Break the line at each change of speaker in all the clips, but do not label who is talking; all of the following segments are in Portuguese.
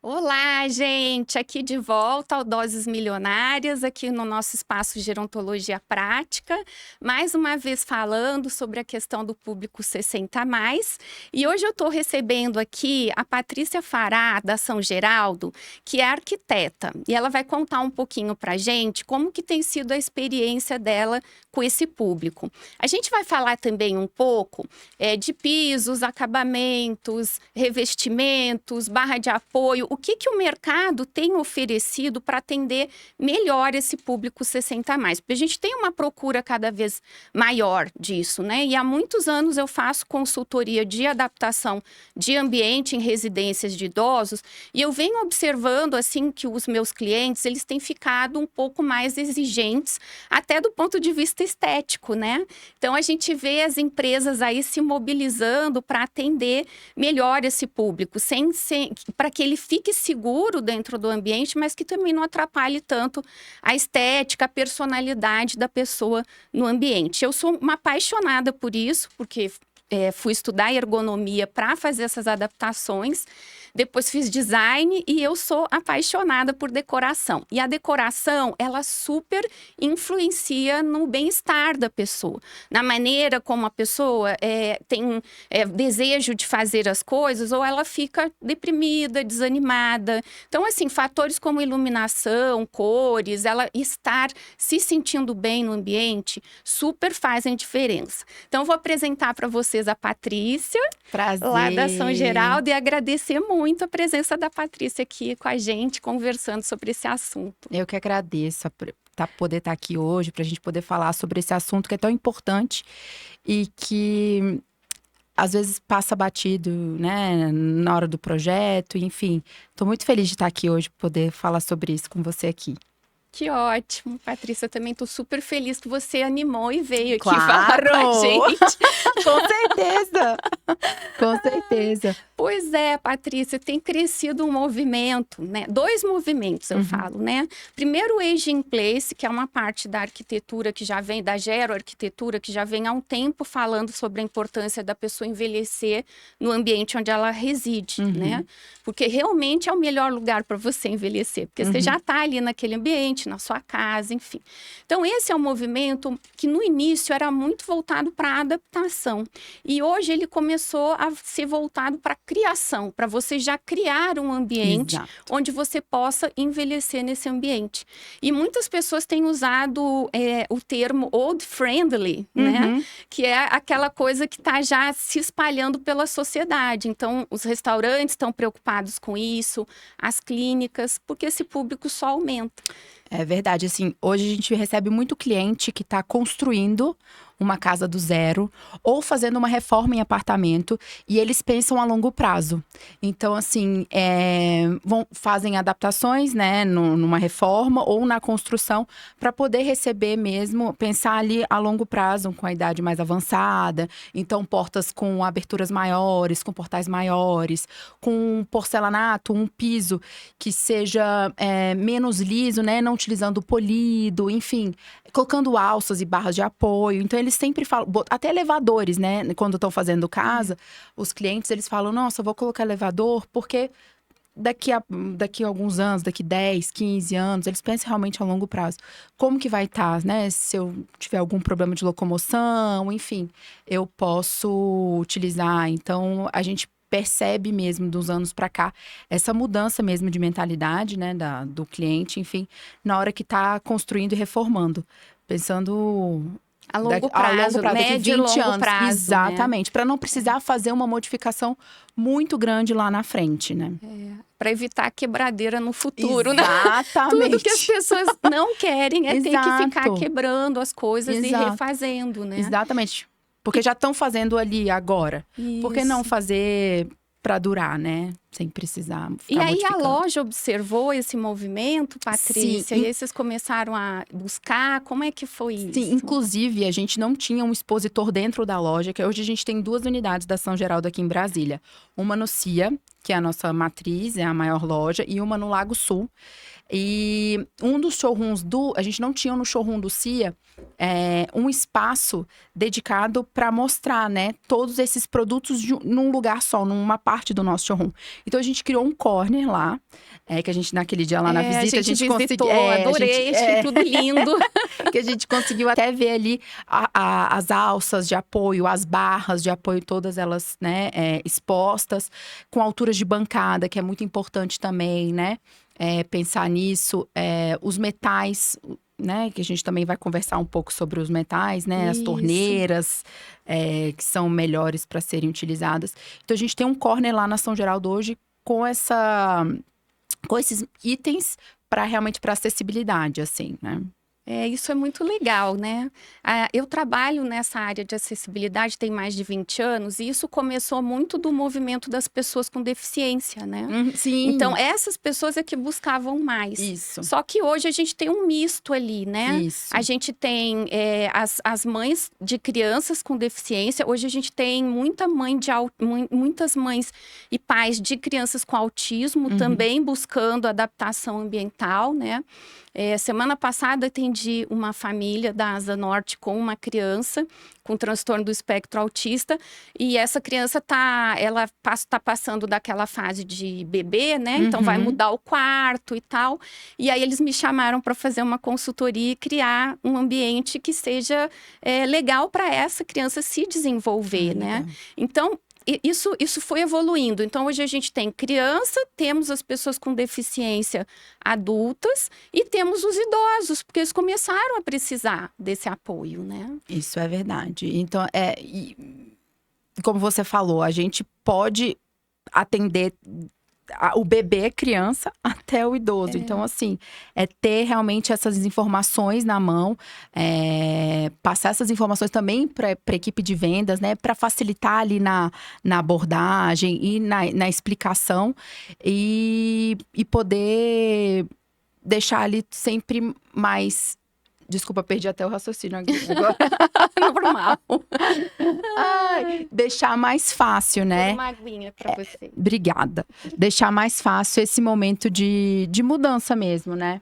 Olá, gente! Aqui de volta ao Doses Milionárias, aqui no nosso espaço Gerontologia Prática. Mais uma vez falando sobre a questão do público 60 a mais. E hoje eu estou recebendo aqui a Patrícia Fará, da São Geraldo, que é arquiteta. E ela vai contar um pouquinho para a gente como que tem sido a experiência dela com esse público. A gente vai falar também um pouco de pisos, acabamentos, revestimentos, barra de apoio, o que o mercado tem oferecido para atender melhor esse público 60 a mais. Porque a gente tem uma procura cada vez maior disso, né? E há muitos anos eu faço consultoria de adaptação de ambiente em residências de idosos e eu venho observando, assim, que os meus clientes, eles têm ficado um pouco mais exigentes, até do ponto de vista estético, né? Então, a gente vê as empresas aí se mobilizando para atender melhor esse público, para que ele fique seguro dentro do ambiente, mas que também não atrapalhe tanto a estética, a personalidade da pessoa no ambiente. Eu sou uma apaixonada por isso, porque fui estudar ergonomia para fazer essas adaptações. Depois fiz design e eu sou apaixonada por decoração. E a decoração, ela super influencia no bem-estar da pessoa. Na maneira como a pessoa tem desejo de fazer as coisas, ou ela fica deprimida, desanimada. Então, assim, fatores como iluminação, cores, ela estar se sentindo bem no ambiente, super fazem diferença. Então, vou apresentar para vocês a Patrícia,
Prazer.
Lá da São Geraldo, e agradecer muito a presença da Patrícia aqui com a gente, conversando sobre esse assunto.
Eu que agradeço poder estar aqui hoje, para a gente poder falar sobre esse assunto que é tão importante e que às vezes passa batido, né, na hora do projeto, enfim. Estou muito feliz de estar aqui hoje, poder falar sobre isso com você aqui.
Que ótimo, Patrícia, também estou super feliz que você animou e veio aqui
Claro!
falar com a gente.
Com certeza! Com certeza.
Pois é, Patrícia, tem crescido um movimento, né? Dois movimentos, eu falo, né? Primeiro, o Age in Place, que é uma parte da arquitetura que já vem, da geroarquitetura, que já vem há um tempo falando sobre a importância da pessoa envelhecer no ambiente onde ela reside, né? Porque realmente é o melhor lugar para você envelhecer, porque você já está ali naquele ambiente, na sua casa, enfim. Então, esse é um movimento que no início era muito voltado para a adaptação. E hoje ele começou a ser voltado para criação, para você já criar um ambiente onde você possa envelhecer nesse ambiente. E muitas pessoas têm usado o termo old friendly, né? Que é aquela coisa que está já se espalhando pela sociedade. Então, os restaurantes estão preocupados com isso, as clínicas, porque esse público só aumenta.
É verdade, assim, hoje a gente recebe muito cliente que está construindo uma casa do zero ou fazendo uma reforma em apartamento e eles pensam a longo prazo. Então, assim, fazem adaptações, né, numa reforma ou na construção para poder receber mesmo, pensar ali a longo prazo, com a idade mais avançada. Então, portas com aberturas maiores, com portais maiores, com porcelanato, um piso que seja menos liso, né, não utilizando polido, enfim, colocando alças e barras de apoio. Então, eles sempre falam, até elevadores, né? Quando estão fazendo casa, os clientes, eles falam, nossa, eu vou colocar elevador porque daqui a alguns anos, daqui 10, 15 anos, eles pensam realmente a longo prazo. Como que vai estar, né? Se eu tiver algum problema de locomoção, enfim, eu posso utilizar. Então, a gente percebe mesmo dos anos para cá essa mudança mesmo de mentalidade, né, do cliente, enfim, na hora que está construindo e reformando, pensando
A longo prazo, médio e longo prazo.
Exatamente, para não precisar fazer uma modificação muito grande lá na frente, né?
Para evitar a quebradeira no futuro,
Exatamente.
né? Tudo que as pessoas não querem é ter que ficar quebrando as coisas e refazendo, né?
Exatamente. Porque já estão fazendo ali agora.
Isso.
Por que não fazer para durar, né? Sem precisar ficar
aí
modificando.
A loja observou esse movimento, Patrícia?
Sim.
E aí vocês começaram a buscar? Como é que foi isso?
Sim, inclusive a gente não tinha um expositor dentro da loja, que hoje a gente tem 2 unidades da São Geraldo aqui em Brasília. Uma no CIA, que é a nossa matriz, é a maior loja, e uma no Lago Sul. E um dos showrooms a gente não tinha no showroom do CIA um espaço dedicado para mostrar, né, todos esses produtos num lugar só, numa parte do nosso showroom. Então a gente criou um corner lá, que a gente naquele dia lá na visita
a gente visitou, adorei, achei tudo lindo.
Que a gente conseguiu até ver ali as alças de apoio, as barras de apoio, todas elas, né, expostas, com alturas de bancada, que é muito importante também, né? Pensar nisso, os metais, né? Que a gente também vai conversar um pouco sobre os metais, né? As
Isso.
torneiras, que são melhores para serem utilizadas. Então, a gente tem um corner lá na São Geraldo hoje com esses itens para realmente para acessibilidade, assim, né?
Isso é muito legal, né? Eu trabalho nessa área de acessibilidade tem mais de 20 anos e isso começou muito do movimento das pessoas com deficiência, né?
Sim.
Então, essas pessoas é que buscavam mais.
Isso.
Só que hoje a gente tem um misto ali, né?
Isso.
A gente tem as mães de crianças com deficiência. Hoje a gente tem muitas mães e pais de crianças com autismo também buscando adaptação ambiental, né? Semana passada atendi uma família da Asa Norte com uma criança com transtorno do espectro autista e essa criança tá passando daquela fase de bebê, né? Então vai mudar o quarto e tal. E aí eles me chamaram para fazer uma consultoria e criar um ambiente que seja legal para essa criança se desenvolver, né? Então isso foi evoluindo. Então, hoje a gente tem criança, temos as pessoas com deficiência adultas e temos os idosos, porque eles começaram a precisar desse apoio, né?
Isso é verdade. Então, como você falou, a gente pode atender o bebê, criança, até o idoso. Então, assim, ter realmente essas informações na mão, passar essas informações também para a equipe de vendas, né? Para facilitar ali na abordagem e na explicação e poder deixar ali sempre mais… Desculpa, perdi até o raciocínio agora.
Normal.
Deixar mais fácil, né?
Uma aguinha pra você.
Obrigada. Deixar mais fácil esse momento de mudança mesmo, né?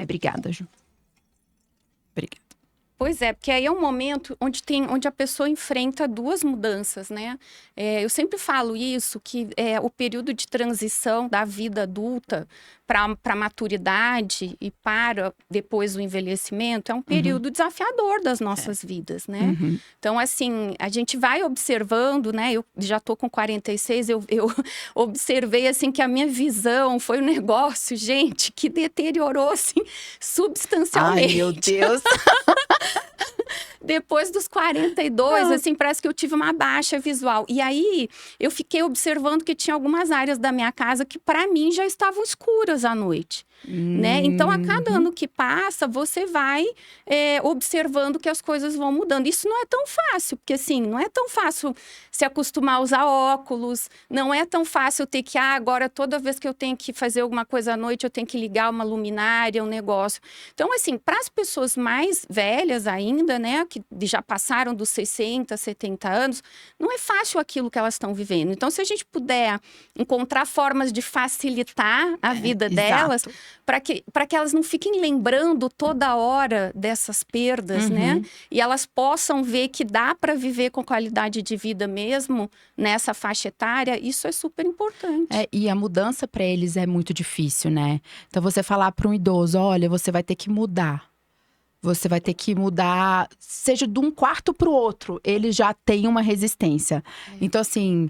Obrigada, Ju. Obrigada.
Pois é, porque aí é um momento onde a pessoa enfrenta duas mudanças, né? Eu sempre falo isso, que o período de transição da vida adulta para a maturidade e para depois o envelhecimento é um período desafiador das nossas vidas, né? Então, assim, a gente vai observando, né? Eu já tô com 46, eu observei, assim, que a minha visão foi um negócio, gente, que deteriorou, assim, substancialmente.
Ai, meu Deus!
Depois dos 42, assim, parece que eu tive uma baixa visual. E aí, eu fiquei observando que tinha algumas áreas da minha casa que, para mim, já estavam escuras à noite. Né? Então, a cada ano que passa, você vai observando que as coisas vão mudando. Isso não é tão fácil, porque assim, não é tão fácil se acostumar a usar óculos, não é tão fácil ter que, agora toda vez que eu tenho que fazer alguma coisa à noite, eu tenho que ligar uma luminária, um negócio. Então, assim, para as pessoas mais velhas ainda, né, que já passaram dos 60, 70 anos, não é fácil aquilo que elas estão vivendo. Então, se a gente puder encontrar formas de facilitar a vida delas, para que elas não fiquem lembrando toda hora dessas perdas, né? E elas possam ver que dá para viver com qualidade de vida mesmo nessa faixa etária, isso é super importante.
E a mudança para eles é muito difícil, né? Então, você falar para um idoso, olha, você vai ter que mudar. Você vai ter que mudar, seja de um quarto para o outro, ele já tem uma resistência. Então, assim,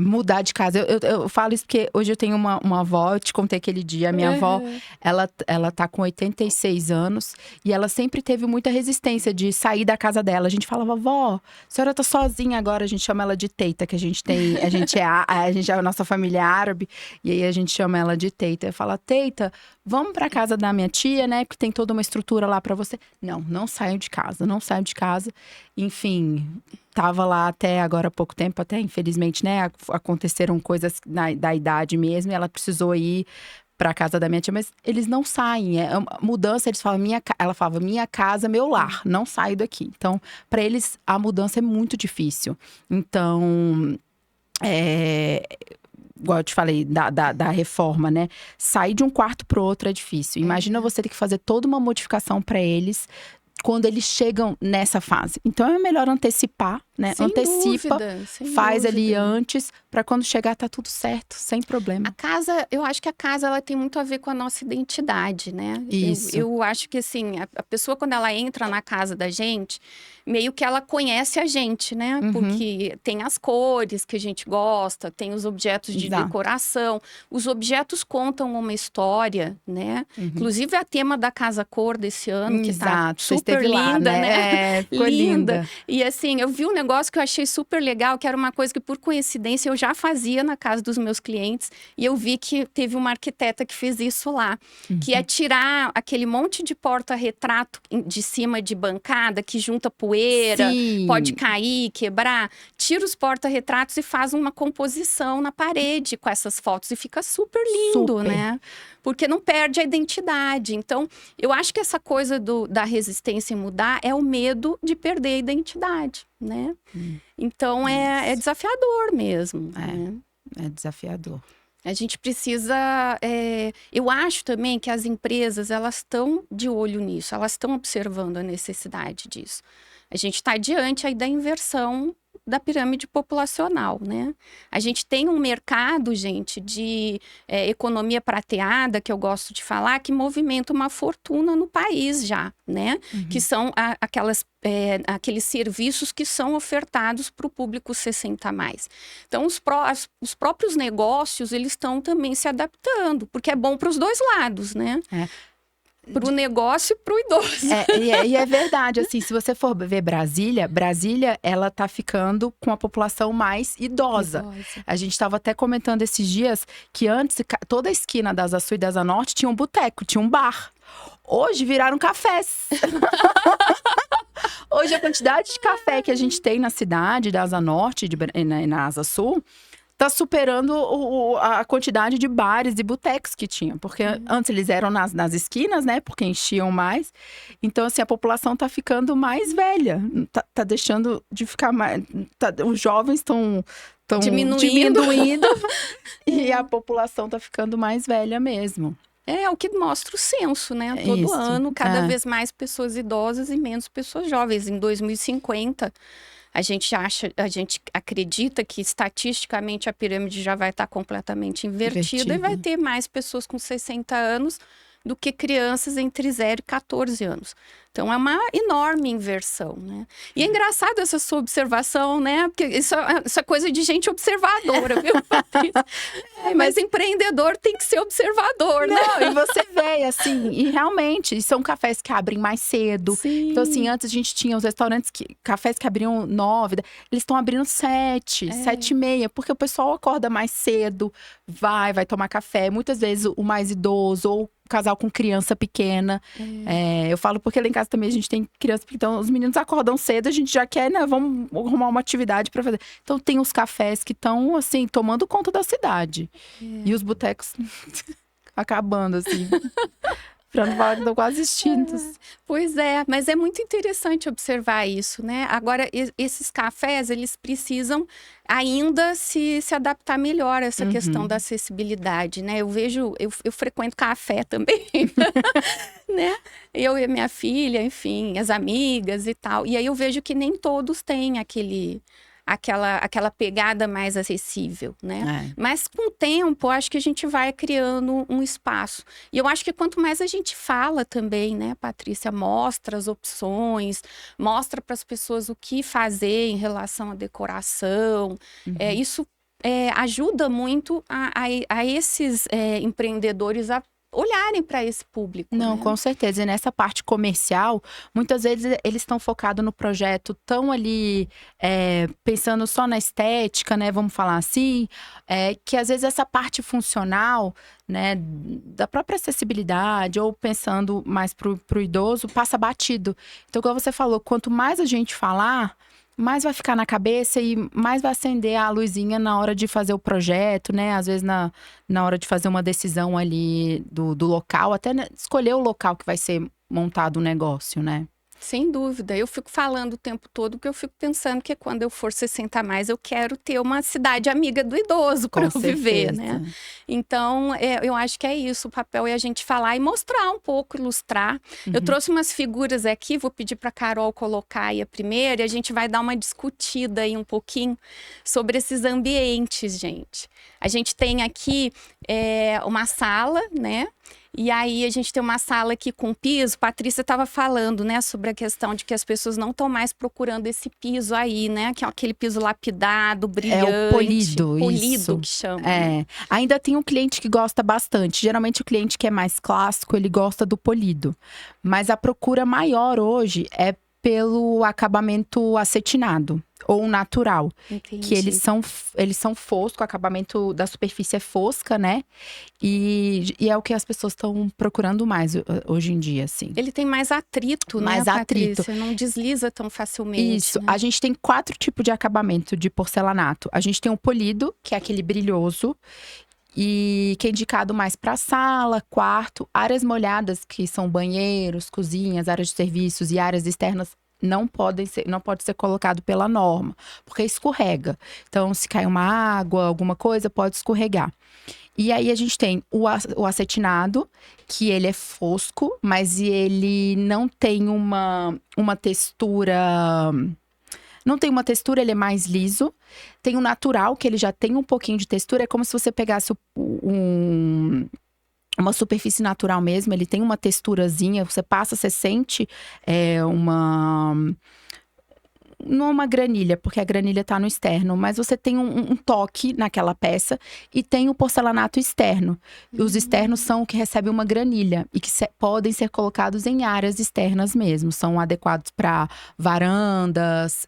mudar de casa. Eu falo isso porque hoje eu tenho uma avó, eu te contei aquele dia, a minha avó, ela tá com 86 anos e ela sempre teve muita resistência de sair da casa dela. A gente falava, vó, a senhora tá sozinha agora, a gente chama ela de Teita, que a gente é a nossa família árabe, e aí a gente chama ela de Teita. Eu falo, Teita, vamos pra casa da minha tia, né, porque tem toda uma estrutura lá pra você. Não saio de casa, não saio de casa. Enfim, tava lá até agora há pouco tempo, até infelizmente, né, aconteceram coisas da idade mesmo, e ela precisou ir pra casa da minha tia, mas eles não saem. Mudança, eles falam, ela falava, minha casa, meu lar, não saio daqui. Então, pra eles, a mudança é muito difícil. Então, igual eu te falei, da reforma, né? Sair de um quarto pro outro é difícil. Imagina você ter que fazer toda uma modificação para eles, quando eles chegam nessa fase. Então é melhor antecipar, né?
Sem
Antecipa,
dúvida, sem
faz ali
dúvida.
antes, para quando chegar tá tudo certo, sem problema.
A casa, eu acho que a casa ela tem muito a ver com a nossa identidade, né?
Isso.
Eu acho que assim, a pessoa quando ela entra na casa da gente, meio que ela conhece a gente, né? Porque tem as cores que a gente gosta, tem os objetos de
Exato.
decoração. Os objetos contam uma história, né? Inclusive a tema da Casa Cor desse ano, que tá
Exato, você
super
esteve lá,
linda,
né?
né?
É, ficou linda.
E assim, eu vi um negócio que eu achei super legal, que era uma coisa que por coincidência eu já fazia na casa dos meus clientes. E eu vi que teve uma arquiteta que fez isso lá. Que é tirar aquele monte de porta-retrato de cima de bancada, que junta poeira,
Sim.
pode cair, quebrar. Tira os porta-retratos e faz uma composição na parede com essas fotos. E fica super lindo,
Super.
né? Porque não perde a identidade. Então, eu acho que essa coisa da resistência em mudar é o medo de perder a identidade, né? Então, é desafiador mesmo. Né?
É desafiador.
A gente precisa... eu acho também que as empresas, elas estão de olho nisso. Elas estão observando a necessidade disso. A gente está diante aí da inversão da pirâmide populacional, né? A gente tem um mercado, gente, de economia prateada, que eu gosto de falar, que movimenta uma fortuna no país já, né? Que são aqueles serviços que são ofertados para o público 60+. Então, os próprios negócios, eles estão também se adaptando, porque é bom para os dois lados, né? Para o negócio e para o idoso.
E é verdade, assim, se você for ver Brasília, ela tá ficando com a população mais idosa. A gente estava até comentando esses dias que antes, toda a esquina da Asa Sul e da Asa Norte tinha um boteco, tinha um bar. Hoje viraram cafés. Hoje a quantidade de café que a gente tem na cidade da Asa Norte e na Asa Sul tá superando a quantidade de bares e botecos que tinham. Porque antes eles eram nas esquinas, né? Porque enchiam mais. Então, assim, a população tá ficando mais velha. Tá deixando de ficar mais... os jovens estão diminuindo e a população tá ficando mais velha mesmo.
É o que mostra o censo, né? Todo
Isso,
ano, cada vez mais pessoas idosas e menos pessoas jovens. Em 2050... A gente acredita que estatisticamente a pirâmide já vai estar completamente invertida e vai ter mais pessoas com 60 anos do que crianças entre 0 e 14 anos. Então, é uma enorme inversão, né? E é engraçado essa sua observação, né? Porque isso é coisa de gente observadora, viu, Patrícia? Mas empreendedor tem que ser observador, né?
Não, e você vê, assim, e realmente, são cafés que abrem mais cedo.
Sim.
Então, assim, antes a gente tinha os restaurantes, cafés que abriam 9, eles estão abrindo 7, 7:30, porque o pessoal acorda mais cedo, vai tomar café. Muitas vezes o mais idoso ou casal com criança pequena. Eu falo porque lá em casa também a gente tem criança pequena. Então, os meninos acordam cedo, a gente já quer, né? Vamos arrumar uma atividade para fazer. Então, tem os cafés que estão, assim, tomando conta da cidade. E os botecos acabando, assim. Pra não falar que estão quase extintos.
Pois é, mas é muito interessante observar isso, né? Agora, esses cafés, eles precisam ainda se adaptar melhor a essa questão da acessibilidade, né? Eu frequento café também, né? Eu e a minha filha, enfim, as amigas e tal. E aí eu vejo que nem todos têm aquela pegada mais acessível, né? Mas com o tempo, acho que a gente vai criando um espaço. E eu acho que quanto mais a gente fala também, né, Patrícia, mostra as opções, mostra para as pessoas o que fazer em relação à decoração, isso ajuda muito a esses empreendedores a olharem para esse público.
Não,
né?
com certeza. E nessa parte comercial, muitas vezes eles estão focados no projeto, estão ali pensando só na estética, né? Vamos falar assim, que às vezes essa parte funcional, né, da própria acessibilidade, ou pensando mais pro idoso, passa batido. Então, como você falou, quanto mais a gente falar, mais vai ficar na cabeça e mais vai acender a luzinha na hora de fazer o projeto, né? Às vezes na hora de fazer uma decisão ali do local, até escolher o local que vai ser montado o negócio, né?
Sem dúvida. Eu fico falando o tempo todo porque eu fico pensando que quando eu for 60 a mais, eu quero ter uma cidade amiga do idoso para eu viver, né? Então, eu acho que é isso. O papel é a gente falar e mostrar um pouco, ilustrar. Eu trouxe umas figuras aqui, vou pedir para a Carol colocar aí a primeira, e a gente vai dar uma discutida aí um pouquinho sobre esses ambientes, gente. A gente tem aqui uma sala, né? E aí a gente tem uma sala aqui com piso. Patrícia estava falando, né, sobre a questão de que as pessoas não estão mais procurando esse piso aí, né, que é aquele piso lapidado, brilhante.
É o polido,
isso. Que chama.
Né? Ainda tem um cliente que gosta bastante. Geralmente o cliente que é mais clássico, ele gosta do polido. Mas a procura maior hoje é pelo acabamento acetinado ou natural.
Entendi.
Que eles são fosco, o acabamento da superfície é fosca, né? E é o que as pessoas estão procurando mais hoje em dia, assim.
Ele tem mais atrito,
mais
né,
atrito.
Patrícia? Não desliza tão facilmente.
Isso.
Né?
A gente tem 4 tipos de acabamento de porcelanato. A gente tem o polido, que é aquele brilhoso. E que é indicado mais para sala, quarto, áreas molhadas, que são banheiros, cozinhas, áreas de serviços e áreas externas, não pode ser colocado pela norma, porque escorrega. Então, se cai uma água, alguma coisa, pode escorregar. E aí a gente tem o acetinado, que ele é fosco, mas ele não tem uma textura. Não tem uma textura, ele é mais liso. Tem o natural, que ele já tem um pouquinho de textura. É como se você pegasse uma superfície natural mesmo. Ele tem uma texturazinha. Você passa, você sente não é uma granilha, porque a granilha tá no externo, mas você tem um toque naquela peça e tem o porcelanato externo. Os externos são o que recebem uma granilha e que podem ser colocados em áreas externas mesmo. São adequados para varandas,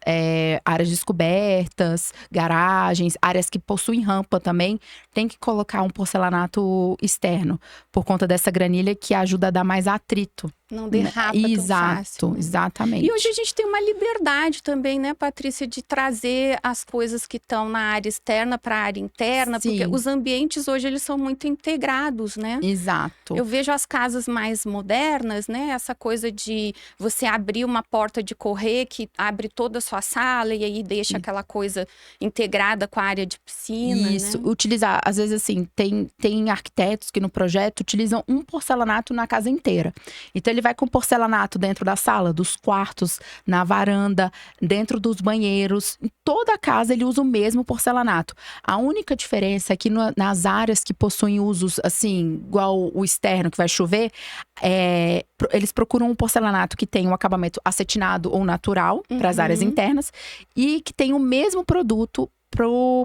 áreas descobertas, garagens, áreas que possuem rampa também. Tem que colocar um porcelanato externo, por conta dessa granilha que ajuda a dar mais atrito.
Não derrapa tão fácil. Né?
Exatamente.
E hoje a gente tem uma liberdade também, né, Patrícia, de trazer as coisas que estão na área externa para a área interna.
Sim.
Porque os ambientes hoje, eles são muito integrados, né?
Exato.
Eu vejo as casas mais modernas, né? Essa coisa de você abrir uma porta de correr que abre toda a sua sala e aí deixa aquela coisa integrada com a área de piscina,
Isso.
Né?
Utilizar, às vezes assim, tem arquitetos que no projeto utilizam um porcelanato na casa inteira. Então ele vai com porcelanato dentro da sala, dos quartos, na varanda, dentro dos banheiros. Em toda a casa ele usa o mesmo porcelanato. A única diferença é que nas áreas que possuem usos, assim, igual o externo, que vai chover, eles procuram um porcelanato que tem um acabamento acetinado ou natural para as áreas internas e que tem o mesmo produto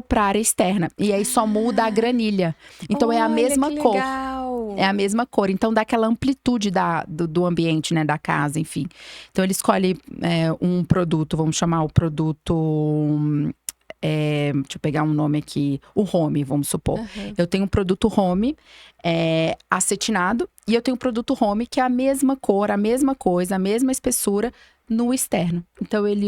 para a área externa. E aí só muda a granilha. Então é a mesma cor.
Legal.
É a mesma cor. Então dá aquela amplitude do ambiente, né? Da casa, enfim. Então ele escolhe um produto, vamos chamar o produto. Deixa eu pegar um nome aqui. O Home, vamos supor. Eu tenho um produto Home acetinado. E eu tenho um produto Home que é a mesma cor, a mesma coisa, a mesma espessura no externo. Então ele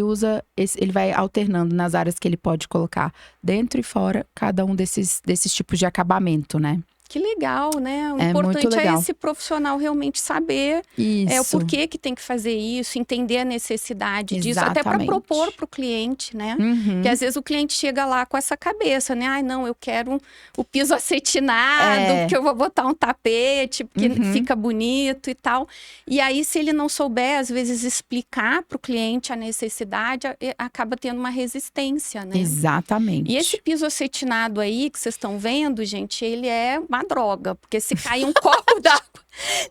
ele vai alternando nas áreas que ele pode colocar dentro e fora, cada um desses tipos de acabamento, né?
Que legal, né? O
muito
importante
legal.
é esse profissional realmente saber o porquê que tem que fazer isso, entender a necessidade disso, até para propor para o cliente, né? Porque às vezes o cliente chega lá com essa cabeça, né? Ai, não, eu quero o piso acetinado, porque eu vou botar um tapete, porque fica bonito e tal. E aí, se ele não souber, às vezes, explicar para o cliente a necessidade, acaba tendo uma resistência, né?
Exatamente.
E esse piso acetinado aí, que vocês estão vendo, gente, ele é uma droga, porque se cair um copo d'água...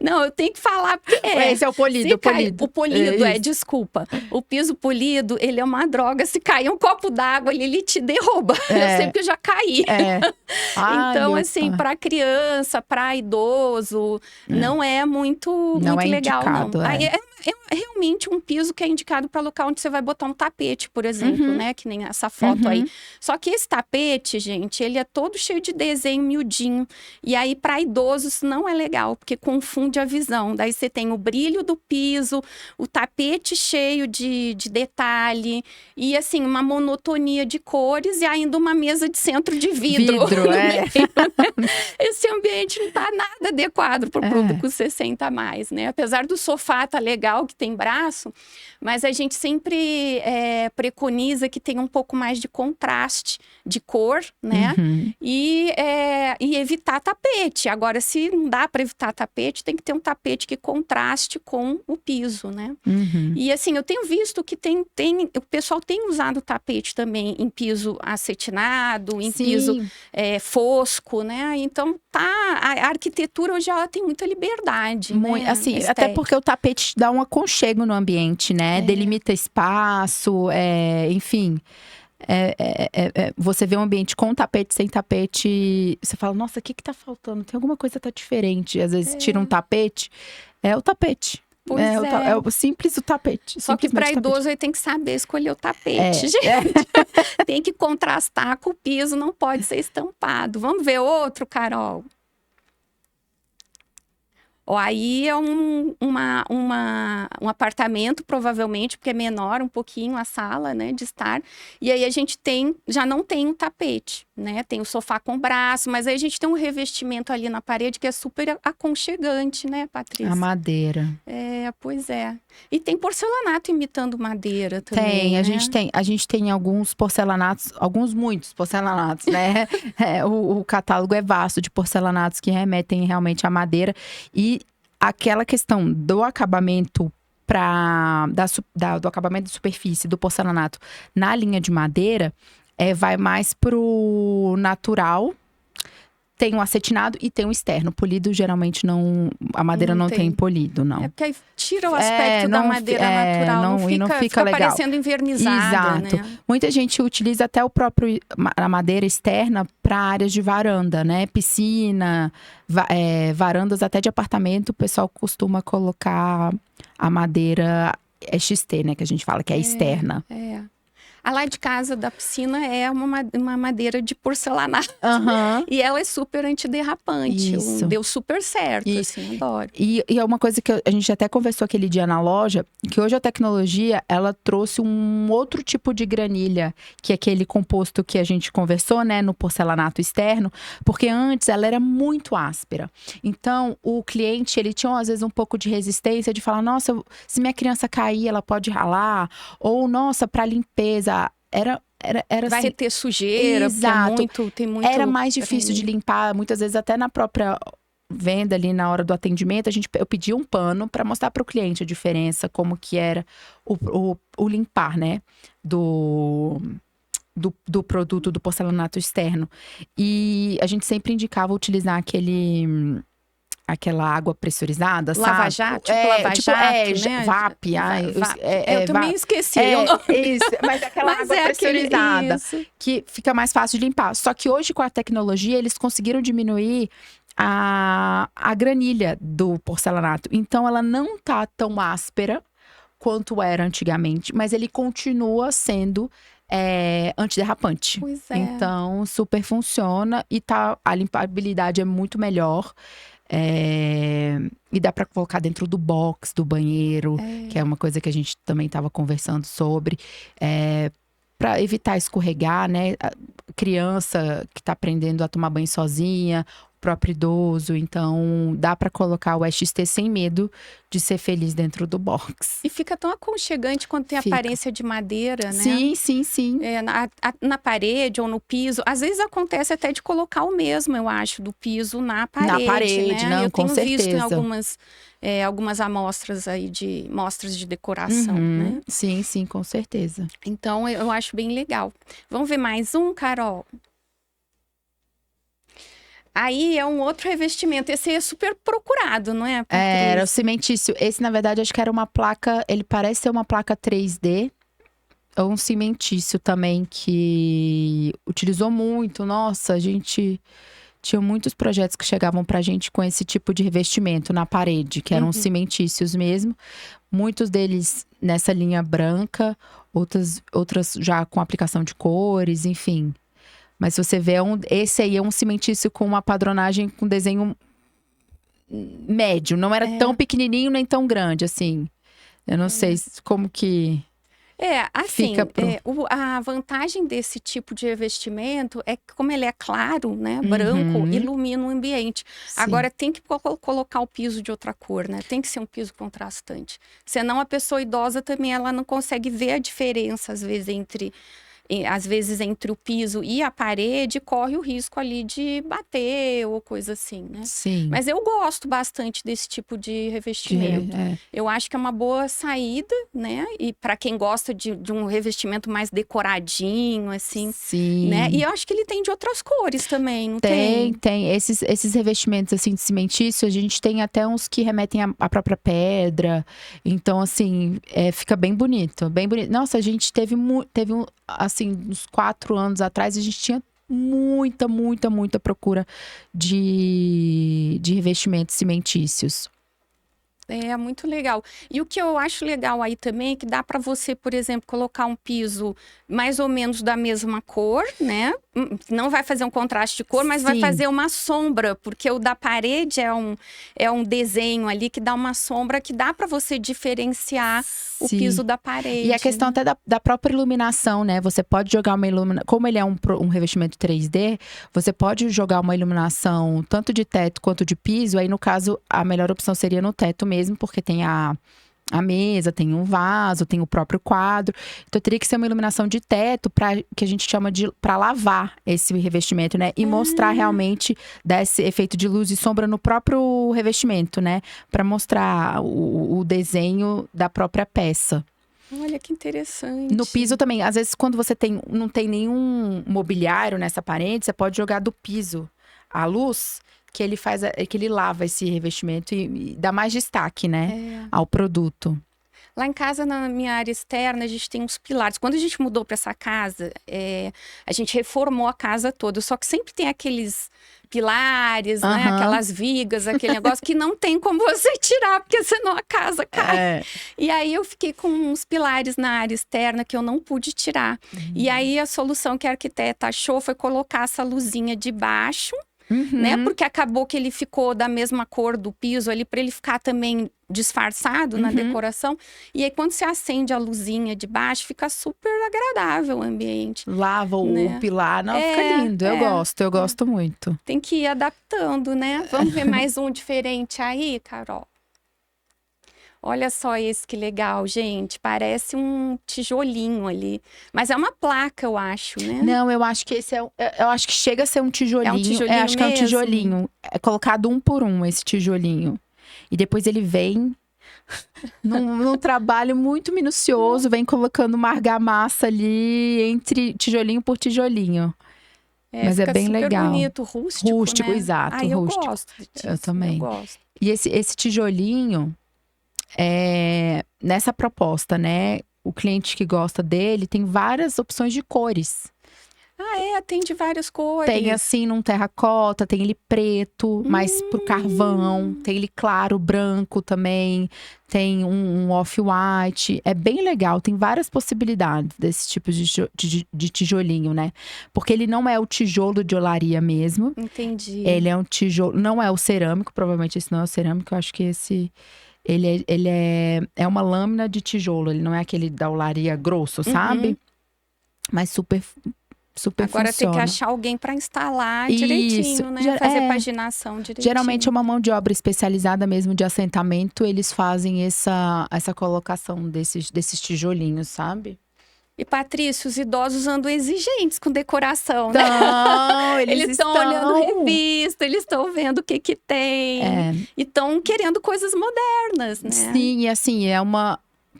Não, eu tenho que falar porque
esse é o polido,
o polido, desculpa. O piso polido, ele é uma droga. Se cair um copo d'água, ele te derruba. Eu sei porque eu já caí. Então, assim, para criança, para idoso, não é muito legal,
indicado,
não. Aí é realmente um piso que é indicado para local onde você vai botar um tapete, por exemplo, né? Que nem essa foto aí. Só que esse tapete, gente, ele é todo cheio de desenho miudinho. E aí, para idosos, não é legal. Porque com confunde a visão. Daí você tem o brilho do piso, o tapete cheio de detalhe e assim uma monotonia de cores e ainda uma mesa de centro de vidro. Esse ambiente não está nada adequado para o público 60+, né? Apesar do sofá tá legal, que tem braço, mas a gente sempre preconiza que tenha um pouco mais de contraste de cor, né? E evitar tapete. Agora, se não dá para evitar tapete, tem que ter um tapete que contraste com o piso, né? E assim, eu tenho visto que o pessoal tem usado tapete também em piso acetinado, em piso fosco, né? Então, a arquitetura hoje ela tem muita liberdade, né?
Assim, até porque o tapete dá um aconchego no ambiente, né? Delimita espaço, enfim. Você vê um ambiente com tapete, sem tapete, você fala, nossa, o que tá faltando? Tem alguma coisa que tá diferente. Às vezes tira um tapete, é o tapete. É o simples o tapete.
Só que para idoso ele tem que saber escolher o tapete, gente. Tem que contrastar com o piso, não pode ser estampado. Vamos ver outro, Carol? Aí é um apartamento, provavelmente, porque é menor um pouquinho a sala, né, de estar. E aí a gente já não tem um tapete, né? Tem o sofá com braço, mas aí a gente tem um revestimento ali na parede que é super aconchegante, né, Patrícia?
A madeira.
Pois é. E tem porcelanato imitando madeira também,
a gente tem alguns porcelanatos, muitos porcelanatos, né? O catálogo é vasto de porcelanatos que remetem realmente à madeira. E aquela questão do acabamento do acabamento de superfície do porcelanato na linha de madeira vai mais pro natural. Tem um acetinado e tem um externo. Polido, geralmente, a madeira não tem polido, não.
Porque aí tira o aspecto da madeira natural, não fica legal. Parecendo envernizada,
exato.
Né?
Muita gente utiliza até a madeira externa para áreas de varanda, né? Piscina, varandas até de apartamento. O pessoal costuma colocar a madeira XT, né? Que a gente fala que é externa.
A lá de casa da piscina é uma madeira de porcelanato. E ela é super antiderrapante. Deu super certo, assim, adoro.
E é uma coisa que a gente até conversou aquele dia na loja, que hoje a tecnologia, ela trouxe um outro tipo de granilha, que é aquele composto que a gente conversou, né, no porcelanato externo, porque antes ela era muito áspera. Então, o cliente, ele tinha às vezes um pouco de resistência de falar, nossa, se minha criança cair, ela pode ralar. Ou, nossa, para limpeza, era
vai
assim,
ter sujeira,
exato.
Tem muito
era mais difícil de limpar, muitas vezes até na própria venda ali na hora do atendimento, eu pedi um pano para mostrar para o cliente a diferença, como que era o limpar, né, do produto do porcelanato externo. E a gente sempre indicava utilizar aquela água pressurizada, sabe?
Lava-jato, né?
VAP.
Eu também esqueci.
Isso, mas aquela água pressurizada, que fica mais fácil de limpar. Só que hoje, com a tecnologia, eles conseguiram diminuir a granilha do porcelanato. Então, ela não tá tão áspera quanto era antigamente, mas ele continua sendo antiderrapante. Então, super funciona e a limpabilidade é muito melhor. E dá para colocar dentro do box do banheiro, que é uma coisa que a gente também estava conversando sobre, para evitar escorregar, né? A criança que está aprendendo a tomar banho sozinha, o próprio idoso, então dá para colocar o XT sem medo de ser feliz dentro do box.
E fica tão aconchegante quando tem aparência de madeira, né?
Sim.
Na parede ou no piso. Às vezes acontece até de colocar o mesmo, eu acho, do piso na parede, né?
Não,
eu
com
tenho
certeza.
visto em algumas amostras aí de mostras de decoração, né?
Sim, com certeza.
Então, eu acho bem legal. Vamos ver mais um, Carol? Aí é um outro revestimento. Esse é super procurado, não é, Patrícia?
Era o cimentício. Esse, na verdade, acho que era uma placa… Ele parece ser uma placa 3D. Ou um cimentício também, que utilizou muito. Nossa, a gente… Tinha muitos projetos que chegavam pra gente com esse tipo de revestimento na parede. Que eram cimentícios mesmo. Muitos deles nessa linha branca. Outras já com aplicação de cores, enfim… Mas se você vê, esse aí é um cimentício com uma padronagem com desenho médio, não era tão pequenininho nem tão grande, assim. Eu não sei como que
Assim,
fica
a vantagem desse tipo de revestimento é que, como ele é claro, né, branco, ilumina o ambiente.
Sim.
Agora, tem que colocar o piso de outra cor, né? Tem que ser um piso contrastante. Senão, a pessoa idosa também, ela não consegue ver a diferença, às vezes, entre o piso e a parede, corre o risco ali de bater ou coisa assim, né?
Sim.
Mas eu gosto bastante desse tipo de revestimento. Eu acho que é uma boa saída, né? E para quem gosta de um revestimento mais decoradinho, assim,
Sim.
né? E eu acho que ele tem de outras cores também, não tem?
Tem. Esses revestimentos, assim, de cimentício, a gente tem até uns que remetem à própria pedra. Então, assim, fica bem bonito, bem bonito. Nossa, a gente teve assim, uns 4 anos atrás, a gente tinha muita procura de revestimentos cimentícios.
É muito legal. E o que eu acho legal aí também é que dá para você, por exemplo, colocar um piso mais ou menos da mesma cor, né? Não vai fazer um contraste de cor, mas vai fazer uma sombra, porque o da parede é um desenho ali que dá uma sombra que dá para você diferenciar o piso da parede.
E a questão até da própria iluminação, né? Você pode jogar uma iluminação. Como ele é um revestimento 3D, você pode jogar uma iluminação tanto de teto quanto de piso. Aí, no caso, a melhor opção seria no teto mesmo, porque tem a mesa, tem um vaso, tem o próprio quadro. Então, teria que ser uma iluminação de teto, que a gente chama de para lavar esse revestimento, né? E mostrar realmente, dar esse efeito de luz e sombra no próprio revestimento, né? Para mostrar o desenho da própria peça.
Olha que interessante.
No piso também, às vezes quando você não tem nenhum mobiliário nessa parede, você pode jogar do piso a luz, que ele lava esse revestimento e dá mais destaque, né, ao produto.
Lá em casa, na minha área externa, a gente tem uns pilares. Quando a gente mudou para essa casa, a gente reformou a casa toda. Só que sempre tem aqueles pilares, né? Aquelas vigas, aquele negócio que não tem como você tirar, porque senão a casa cai. E aí, eu fiquei com uns pilares na área externa que eu não pude tirar. E aí, a solução que a arquiteta achou foi colocar essa luzinha de baixo, né? Porque acabou que ele ficou da mesma cor do piso ali, para ele ficar também disfarçado na decoração. E aí, quando você acende a luzinha de baixo, fica super agradável o ambiente.
Lava o pilar, não, fica lindo. Eu gosto muito.
Tem que ir adaptando, né? Vamos ver mais um diferente aí, Carol? Olha só esse que legal, gente. Parece um tijolinho ali. Mas é uma placa, eu acho, né?
Não, eu acho que esse eu acho que chega a ser um tijolinho.
É um tijolinho
acho que é um tijolinho. É colocado um por um, esse tijolinho. E depois ele vem num trabalho muito minucioso, vem colocando uma argamassa ali entre tijolinho por tijolinho. Mas é bem legal.
Bonito, rústico,
rústico,
né?
exato.
Eu
rústico.
gosto disso.
Eu também.
Eu gosto.
E esse tijolinho, nessa proposta, né? O cliente que gosta dele tem várias opções de cores.
Tem de várias cores.
Tem assim num terracota, tem ele preto, mais pro carvão. Tem ele claro, branco também. Tem um off-white. É bem legal, tem várias possibilidades desse tipo de tijolinho, né? Porque ele não é o tijolo de olaria mesmo.
Entendi.
Ele é um tijolo, não é o cerâmico, provavelmente esse não é o cerâmico. Eu acho que esse… Ele é uma lâmina de tijolo, ele não é aquele da olaria grosso, sabe? Mas super
Agora
funciona.
tem que achar alguém para instalar direitinho, né? Fazer paginação direitinho.
Geralmente é uma mão de obra especializada mesmo de assentamento, eles fazem essa colocação desses tijolinhos, sabe?
E, Patrícia, os idosos andam exigentes com decoração, né?
Não, eles
estão olhando revista, eles estão vendo o que tem. E estão querendo coisas modernas, né?
Sim, e assim,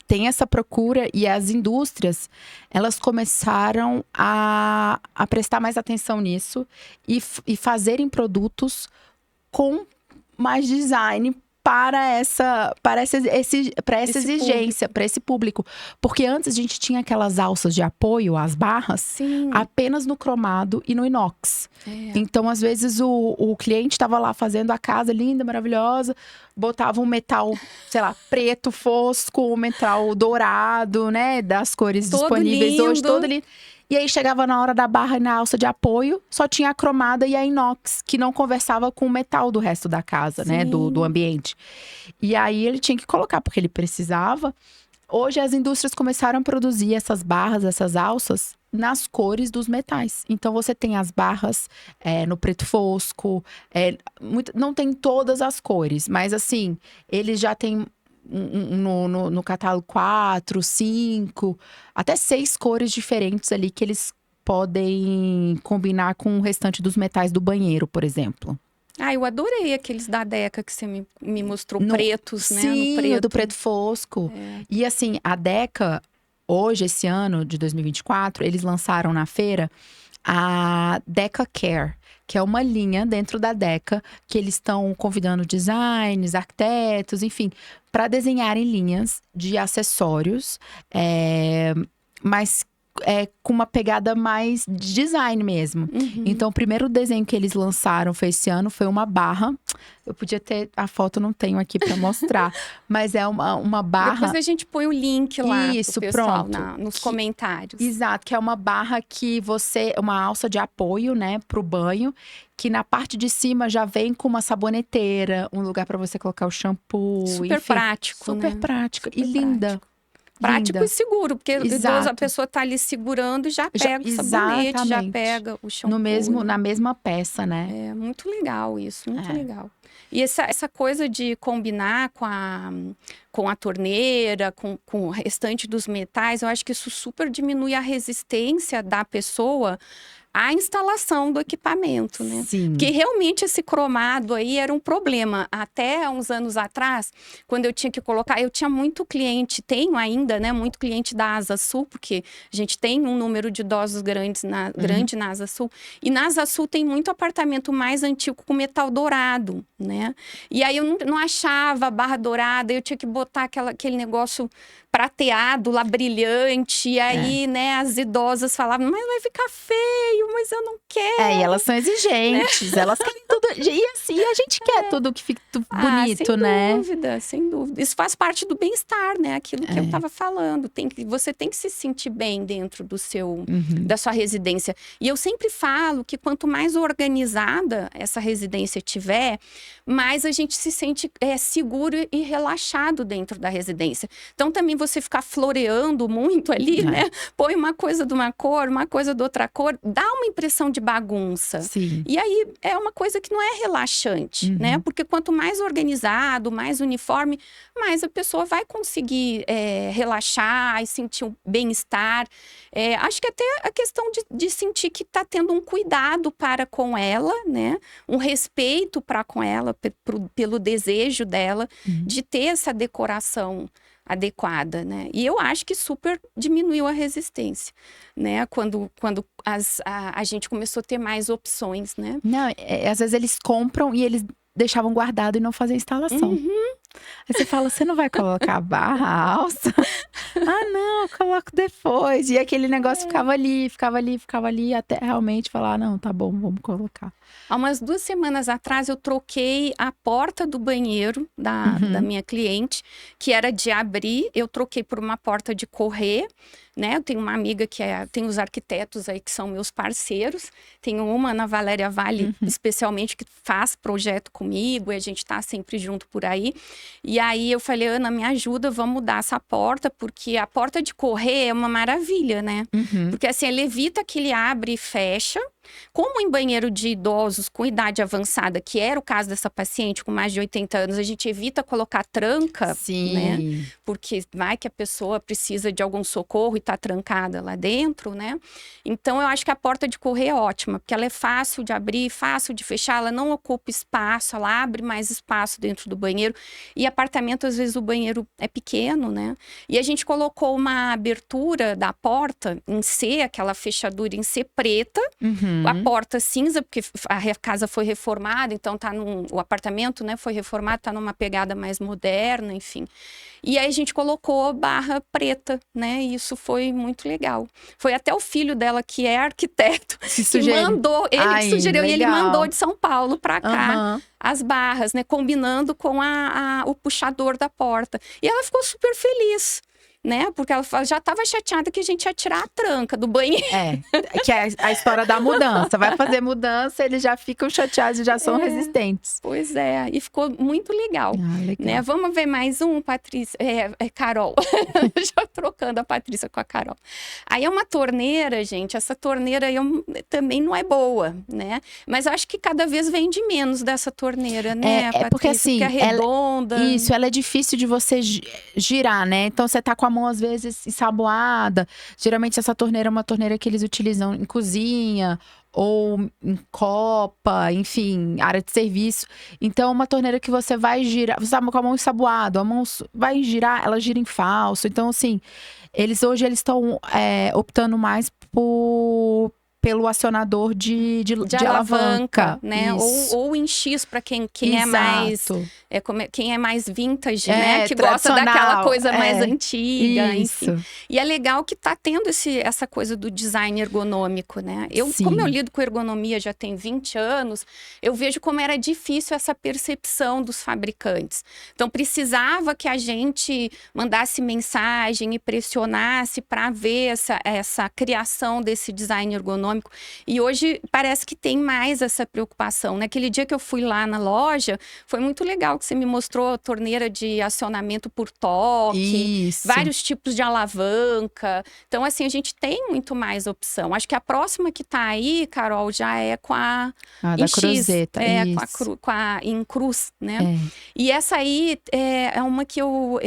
tem essa procura e as indústrias, elas começaram a prestar mais atenção nisso e fazerem produtos com mais design para essa exigência, para esse público. Porque antes a gente tinha aquelas alças de apoio, as barras, apenas no cromado e no inox. Então, às vezes, o cliente estava lá fazendo a casa linda, maravilhosa, botava um metal, sei lá, preto, fosco, um metal dourado, né? Das cores
todo
disponíveis
lindo.
hoje, todo lindo. E aí chegava na hora da barra e na alça de apoio, só tinha a cromada e a inox, que não conversava com o metal do resto da casa, né? Do ambiente. E aí ele tinha que colocar, porque ele precisava. Hoje as indústrias começaram a produzir essas barras, essas alças, nas cores dos metais. Então você tem as barras no preto fosco, não tem todas as cores, mas assim, eles já têm no catálogo 4, 5, até 6 cores diferentes ali que eles podem combinar com o restante dos metais do banheiro, por exemplo.
Ah, eu adorei aqueles da Deca que você me mostrou, pretos, né?
Sim,
no preto.
do preto fosco. E assim, a Deca, hoje, esse ano de 2024, eles lançaram na feira a Deca Care, que é uma linha dentro da Deca, que eles estão convidando designers, arquitetos, enfim, para desenharem linhas de acessórios, mas com uma pegada mais de design mesmo. Então, o primeiro desenho que eles lançaram esse ano foi uma barra. Eu podia ter… A foto eu não tenho aqui para mostrar. Mas é uma barra…
Depois a gente põe o link lá pro pessoal,
pronto.
nos comentários.
Exato, que é uma barra que uma alça de apoio, né, pro banho. Que na parte de cima já vem com uma saboneteira, um lugar para você colocar o shampoo.
Super
enfim,
prático,
super
né?
prático.
Super
e linda.
prático. Prático
linda.
e seguro, porque
Exato.
a pessoa tá ali segurando e já pega o sabonete, já pega o shampoo.
Na mesma peça, né?
É muito legal isso, muito legal. E essa coisa de combinar com a torneira, com o restante dos metais, eu acho que isso super diminui a resistência da pessoa à instalação do equipamento, né?
Sim.
Porque realmente esse cromado aí era um problema. Até uns anos atrás, quando eu tinha que colocar… Eu tinha muito cliente, tenho ainda, né? Muito cliente da Asa Sul, porque a gente tem um número de idosos grande na Asa Sul. E na Asa Sul tem muito apartamento mais antigo com metal dourado, né? E aí eu não achava a barra dourada, eu tinha que botar aquele negócio prateado lá, brilhante. E aí, né, as idosas falavam, mas vai ficar feio, mas eu não quero.
E elas são exigentes, elas querem tudo. E assim, a gente quer tudo que fique bonito, né?
Sem dúvida, sem dúvida. Isso faz parte do bem-estar, né? Aquilo que eu tava falando. Você tem que se sentir bem dentro da sua residência. E eu sempre falo que quanto mais organizada essa residência tiver, mais a gente se sente seguro e relaxado dentro da residência. Então, também você ficar floreando muito ali, né? Põe uma coisa de uma cor, uma coisa de outra cor, dá uma impressão de bagunça.
Sim.
E aí, é uma coisa que não é relaxante, né? Porque quanto mais organizado, mais uniforme, mais a pessoa vai conseguir relaxar e sentir um bem-estar. Acho que até a questão de sentir que está tendo um cuidado para com ela, né? Um respeito para com ela, pelo desejo dela de ter essa decoração adequada, né? E eu acho que super diminuiu a resistência, né? Quando a gente começou a ter mais opções, né?
Não, às vezes eles compram e eles deixavam guardado e não faziam instalação. Aí você fala, você não vai colocar a barra, a alça? Ah, não, eu coloco depois. E aquele negócio ficava ali, até realmente falar, não, tá bom, vamos colocar.
Há umas 2 semanas atrás, eu troquei a porta do banheiro da minha cliente, que era de abrir, eu troquei por uma porta de correr, né? Eu tenho uma amiga tem os arquitetos aí que são meus parceiros. Tenho uma, Ana Valéria Vale, especialmente, que faz projeto comigo, e a gente tá sempre junto por aí. E aí eu falei, Ana, me ajuda, vamos mudar essa porta, porque a porta de correr é uma maravilha, né? Porque assim, ela evita que ele abre e fecha. Como em banheiro de idosos com idade avançada, que era o caso dessa paciente com mais de 80 anos, a gente evita colocar tranca, né? Porque vai que a pessoa precisa de algum socorro e tá trancada lá dentro, né? Então, eu acho que a porta de correr é ótima, porque ela é fácil de abrir, fácil de fechar, ela não ocupa espaço, ela abre mais espaço dentro do banheiro. E apartamento, às vezes, o banheiro é pequeno, né? E a gente colocou uma abertura da porta em C, aquela fechadura em C preta, a porta cinza, porque a casa foi reformada, então o apartamento, né, foi reformado, tá numa pegada mais moderna, enfim. E aí a gente colocou barra preta, né, e isso foi muito legal. Foi até o filho dela, que é arquiteto, que mandou, ele que sugeriu, e ele mandou de São Paulo pra cá as barras, né, combinando com o puxador da porta. E ela ficou super feliz. né? Porque ela já estava chateada que a gente ia tirar a tranca do banheiro.
Que é a história da mudança. Vai fazer mudança, eles já ficam chateados e já são resistentes.
Pois é, e ficou muito legal.
Legal.
Né? Vamos ver mais um, Patrícia. Carol. Já trocando a Patrícia com a Carol. Aí é uma torneira, gente. Essa torneira aí também não é boa, né? Mas acho que cada vez vende menos dessa torneira, né, Patrícia?
Porque assim,
porque é redonda.
Ela é difícil de você girar, né? Então você tá com a mão às vezes ensaboada. Geralmente essa torneira é uma torneira que eles utilizam em cozinha ou em copa, enfim, área de serviço. Então é uma torneira que você vai girar, você tá com a mão ensaboada, a mão vai girar, ela gira em falso. Então assim, hoje eles estão optando mais pelo acionador de alavanca,
né? Ou em X para quem é mais quem é mais vintage, né? Que gosta daquela coisa mais antiga, enfim. E é legal que tá tendo essa coisa do design ergonômico, né? Como eu lido com ergonomia já tem 20 anos, eu vejo como era difícil essa percepção dos fabricantes. Então precisava que a gente mandasse mensagem e pressionasse para ver essa criação desse design ergonômico. E hoje parece que tem mais essa preocupação. Naquele dia que eu fui lá na loja, foi muito legal que você me mostrou a torneira de acionamento por toque, vários tipos de alavanca. Então, assim, a gente tem muito mais opção. Acho que a próxima que tá aí, Carol, já é com a
da cruzeta.
Com a em cruz, né? E essa aí é uma que eu